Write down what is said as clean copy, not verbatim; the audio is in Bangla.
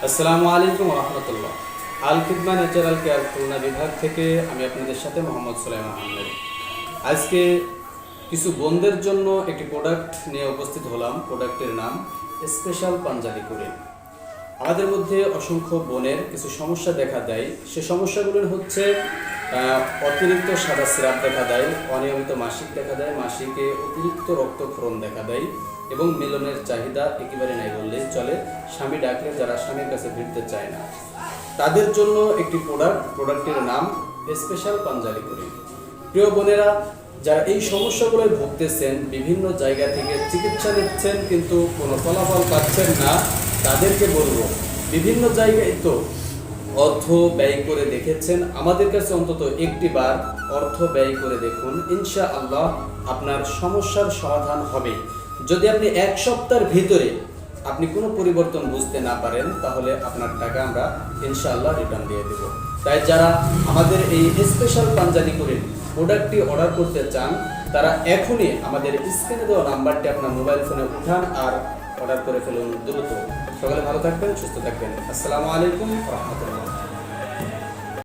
আসসালামু আলাইকুম রহমতুল্লাহ। আল খিদমা ন্যাচারাল কেয়ার খুলনা বিভাগ থেকে আমি আপনাদের সাথে মোহাম্মদ সুলাইমান আহমেদ। আজকে কিছু বোনদের জন্য একটি প্রোডাক্ট নিয়ে উপস্থিত হলাম। প্রোডাক্টের নাম স্পেশাল পাঞ্জাবি কুরিন। আমাদের মধ্যে অসংখ্য বোনের কিছু সমস্যা দেখা দেয়। সে সমস্যাগুলো হচ্ছে অতিরিক্ত সাদা স্রাব দেখা দেয়, অনিয়মিত মাসিক দেখা দেয়, মাসিকে অতিরিক্ত রক্তক্ষরণ দেখা দেয় এবং মিলনের চাহিদা একেবারে নাই বললেই চলে। স্বামী ডাকলে যারা স্বামীর কাছে ফিরতে চায় না, তাদের জন্য একটি প্রোডাক্টের নাম স্পেশাল পাঞ্জাবি কুরিন। প্রিয় বোনেরা, যারা এই সমস্যাগুলোয় ভুগতেছেন, বিভিন্ন জায়গা থেকে চিকিৎসা নিচ্ছেন কিন্তু কোনো ফলাফল পাচ্ছেন না, তাদেরকে বলবো বিভিন্ন জায়গায় তো অর্থ ব্যয় করে দেখেছেন, আমাদের কাছে অন্তত একটি বার অর্থ ব্যয় করে দেখুন, ইনশাআল্লাহ আপনার সমস্যার সমাধান হবে। যদি আপনি এক সপ্তাহের ভিতরে আপনি কোনো পরিবর্তন বুঝতে না পারেন, তাহলে আপনার টাকা আমরা ইনশাআল্লাহ রিটার্ন দিয়ে দেব। তাই যারা আমাদের এই স্পেশাল পাঞ্জাবি কুরিন প্রোডাক্টটি অর্ডার করতে চান, তারা এখনই আমাদের স্ক্রিনে দেওয়া নাম্বারটি আপনার মোবাইল ফোনে উঠান আর অর্ডার করে ফেলুন দ্রুত। সকালে ভালো থাকবেন, সুস্থ থাকবেন। আসসালামু আলাইকুম রহমতুল্লাহ।